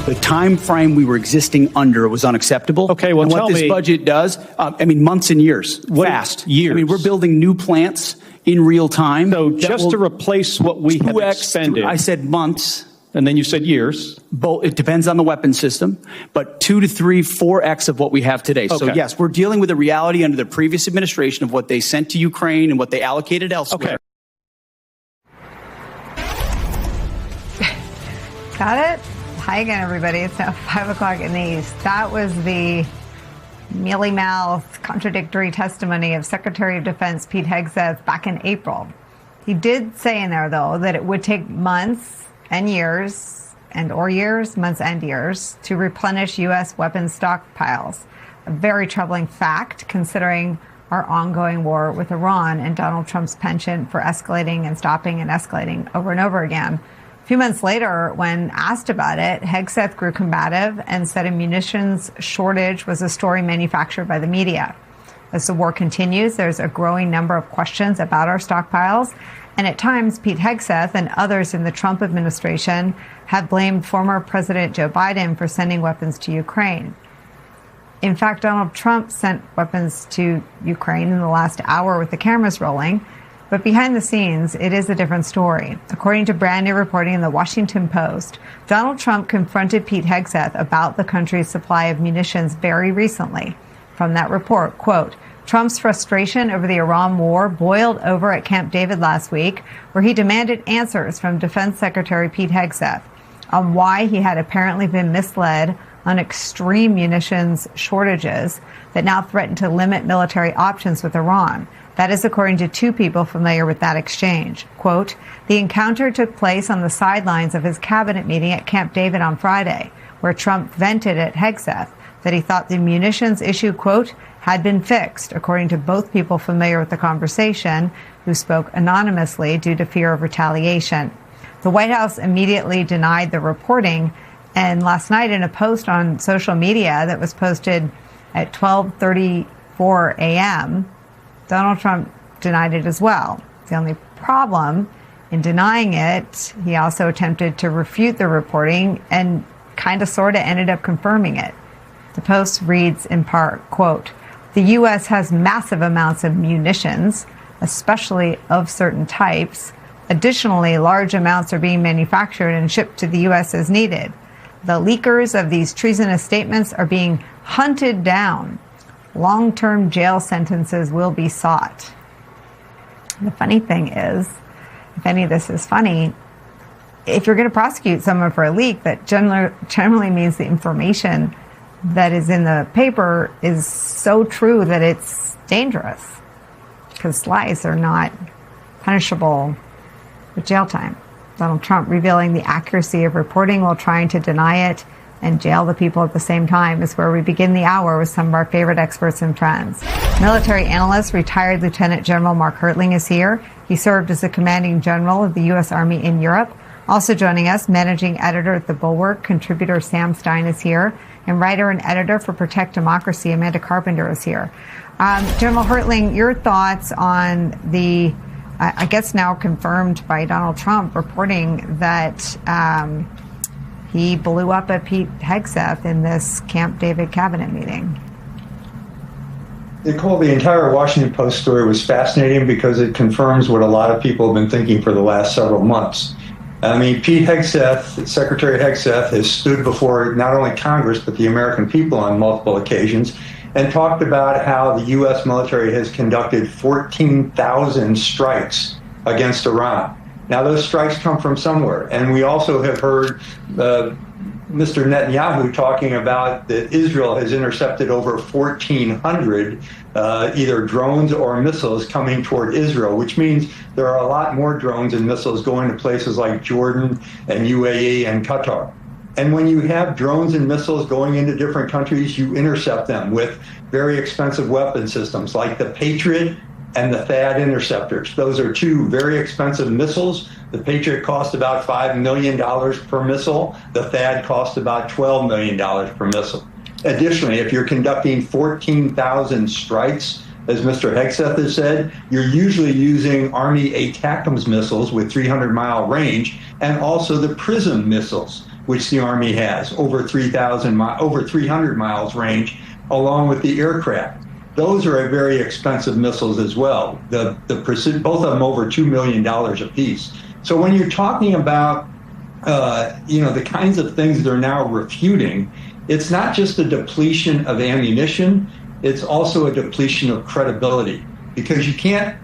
The time frame we were existing under was unacceptable. Okay, well, and tell what this me, budget does, months and years, fast. Years? We're building new plants in real time. So just to replace what we have expended. I said months. And then you said years. It depends on the weapon system, but 2 to 3, 4x of what we have today. Okay. So yes, we're dealing with a reality under the previous administration of what they sent to Ukraine and what they allocated elsewhere. Okay. Got it? Hi again, everybody. It's now 5 o'clock in the East. That was the mealy-mouthed, contradictory testimony of Secretary of Defense Pete Hegseth back in April. He did say in there, though, that it would take months and years, months and years, to replenish U.S. weapons stockpiles. A very troubling fact, considering our ongoing war with Iran and Donald Trump's penchant for escalating and stopping and escalating over and over again. A few months later, when asked about it, Hegseth grew combative and said a munitions shortage was a story manufactured by the media. As the war continues, there's a growing number of questions about our stockpiles. And at times, Pete Hegseth and others in the Trump administration have blamed former President Joe Biden for sending weapons to Ukraine. In fact, Donald Trump sent weapons to Ukraine in the last hour with the cameras rolling. But behind the scenes, it is a different story. According to brand new reporting in the Washington Post, Donald Trump confronted Pete Hegseth about the country's supply of munitions very recently. From that report, quote, Trump's frustration over the Iran war boiled over at Camp David last week, where he demanded answers from Defense Secretary Pete Hegseth on why he had apparently been misled on extreme munitions shortages that now threaten to limit military options with Iran. That is according to two people familiar with that exchange. Quote, the encounter took place on the sidelines of his cabinet meeting at Camp David on Friday, where Trump vented at Hegseth that he thought the munitions issue, quote, had been fixed, according to both people familiar with the conversation, who spoke anonymously due to fear of retaliation. The White House immediately denied the reporting, and last night in a post on social media that was posted at 12:34 a.m., Donald Trump denied it as well. The only problem in denying it, he also attempted to refute the reporting and kind of sort of ended up confirming it. The post reads in part, quote, the U.S. has massive amounts of munitions, especially of certain types. Additionally, large amounts are being manufactured and shipped to the U.S. as needed. The leakers of these treasonous statements are being hunted down. Long-term jail sentences will be sought. The funny thing is, if any of this is funny, if you're going to prosecute someone for a leak, that generally means the information that is in the paper is so true that it's dangerous, because lies are not punishable with jail time. Donald Trump revealing the accuracy of reporting while trying to deny it and jail the people at the same time is where we begin the hour with some of our favorite experts and friends. Military analyst, retired Lieutenant General Mark Hertling is here. He served as the commanding general of the U.S. Army in Europe. Also joining us, managing editor at The Bulwark, contributor Sam Stein is here, and writer and editor for Protect Democracy, Amanda Carpenter is here. General Hertling, your thoughts on the, I guess now confirmed by Donald Trump, reporting that he blew up at Pete Hegseth in this Camp David cabinet meeting? Nicole, the entire Washington Post story was fascinating because it confirms what a lot of people have been thinking for the last several months. I mean, Pete Hegseth, Secretary Hegseth, has stood before not only Congress, but the American people on multiple occasions and talked about how the U.S. military has conducted 14,000 strikes against Iran. Now, those strikes come from somewhere. And we also have heard Mr. Netanyahu talking about that Israel has intercepted over 1,400 either drones or missiles coming toward Israel, which means there are a lot more drones and missiles going to places like Jordan and UAE and Qatar. And when you have drones and missiles going into different countries, you intercept them with very expensive weapon systems like the Patriot and the THAAD interceptors. Those are two very expensive missiles. The Patriot cost about $5 million per missile. The THAAD cost about $12 million per missile. Additionally, if you're conducting 14,000 strikes, as Mr. Hegseth has said, you're usually using Army ATACMS missiles with 300-mile range and also the PrSM missiles, which the Army has, over 300 miles range, along with the aircraft. Those are very expensive missiles as well. Both of them over $2 million apiece. So when you're talking about, the kinds of things they're now refuting, it's not just a depletion of ammunition, it's also a depletion of credibility, because you can't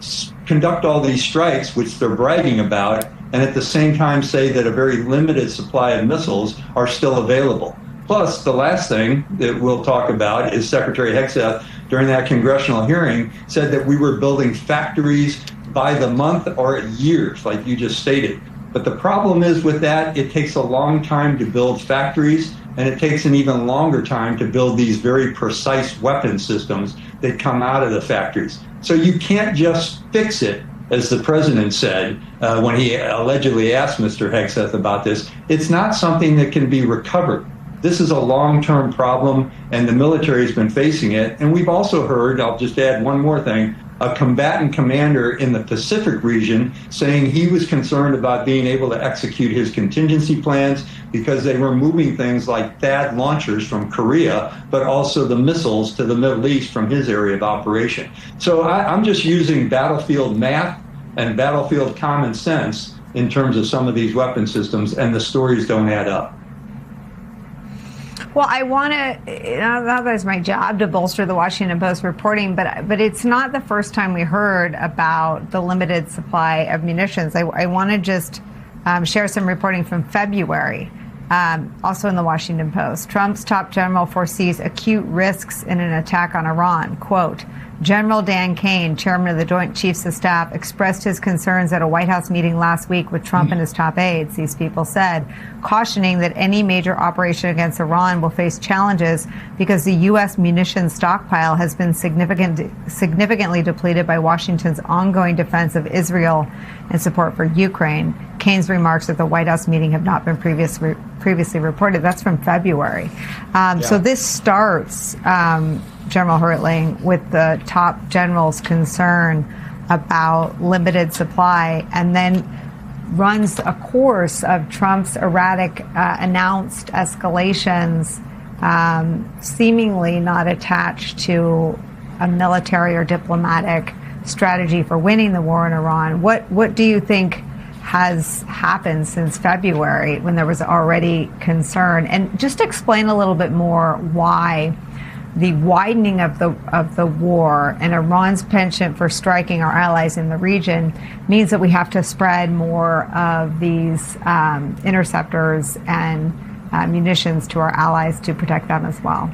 conduct all these strikes, which they're bragging about, and at the same time say that a very limited supply of missiles are still available. Plus, the last thing that we'll talk about is Secretary Hegseth, during that congressional hearing, said that we were building factories by the month or years, like you just stated. But the problem is with that, it takes a long time to build factories, and it takes an even longer time to build these very precise weapon systems that come out of the factories. So you can't just fix it, as the president said when he allegedly asked Mr. Hegseth about this. It's not something that can be recovered. This is a long-term problem, and the military has been facing it. And we've also heard, I'll just add one more thing, a combatant commander in the Pacific region saying he was concerned about being able to execute his contingency plans because they were moving things like THAAD launchers from Korea, but also the missiles to the Middle East from his area of operation. So I'm just using battlefield math and battlefield common sense in terms of some of these weapon systems, and the stories don't add up. Well, I want to, not that it's my job to bolster the Washington Post reporting, but it's not the first time we heard about the limited supply of munitions. I want to just share some reporting from February, also in the Washington Post. Trump's top general foresees acute risks in an attack on Iran. Quote, General Dan Kane, chairman of the Joint Chiefs of Staff, expressed his concerns at a White House meeting last week with Trump and his top aides, these people said, cautioning that any major operation against Iran will face challenges because the U.S. munitions stockpile has been significantly depleted by Washington's ongoing defense of Israel and support for Ukraine. Kane's remarks at the White House meeting have not been previously reported. That's from February. So this starts, General Hertling, with the top general's concern about limited supply, and then runs a course of Trump's erratic announced escalations, seemingly not attached to a military or diplomatic strategy for winning the war in Iran. What do you think has happened since February, when there was already concern? And just explain a little bit more why the widening of the war and Iran's penchant for striking our allies in the region means that we have to spread more of these interceptors and munitions to our allies to protect them as well.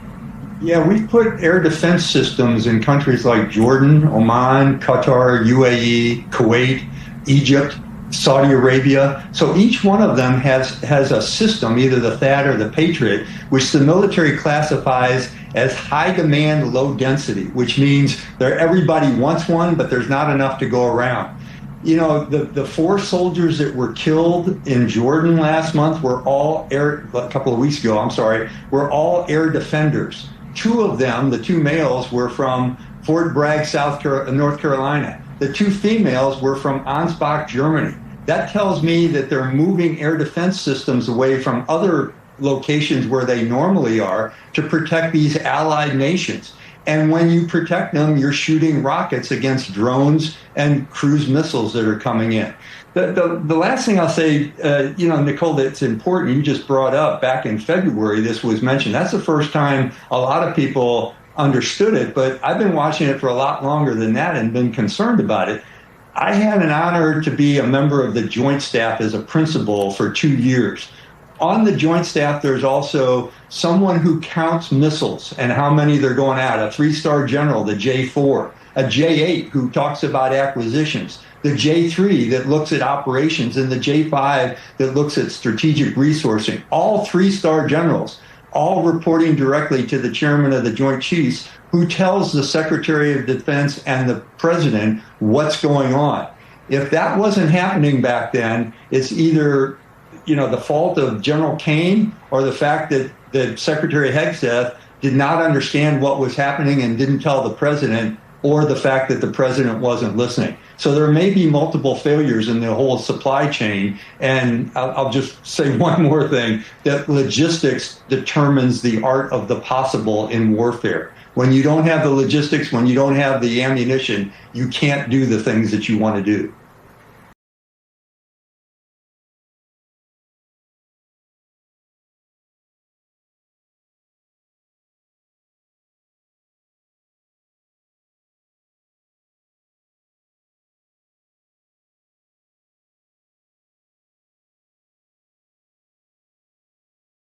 Yeah, we've put air defense systems in countries like Jordan, Oman, Qatar, UAE, Kuwait, Egypt, Saudi Arabia. So each one of them has a system, either the THAAD or the Patriot, which the military classifies as high demand, low density, which means everybody wants one, but there's not enough to go around. You know, the 4 soldiers that were killed in Jordan last month were all a couple of weeks ago, were all air defenders. 2 of them, the 2 males, were from Fort Bragg, North Carolina. The 2 females were from Ansbach, Germany. That tells me that they're moving air defense systems away from other locations where they normally are to protect these allied nations. And when you protect them, you're shooting rockets against drones and cruise missiles that are coming in. The last thing I'll say, Nicole, that's important, you just brought up back in February, this was mentioned. That's the first time a lot of people understood it, but I've been watching it for a lot longer than that and been concerned about it. I had an honor to be a member of the Joint Staff as a principal for 2 years. On the Joint Staff, there's also someone who counts missiles and how many they're going out, a 3-star general, the J4, a J8 who talks about acquisitions, the J3 that looks at operations, and the J5 that looks at strategic resourcing. All 3-star generals, all reporting directly to the chairman of the Joint Chiefs, who tells the Secretary of Defense and the President what's going on. If that wasn't happening back then, it's either the fault of General Kane or the fact that Secretary Hegseth did not understand what was happening and didn't tell the president, or the fact that the president wasn't listening. So there may be multiple failures in the whole supply chain. And I'll just say one more thing, that logistics determines the art of the possible in warfare. When you don't have the logistics, when you don't have the ammunition, you can't do the things that you want to do.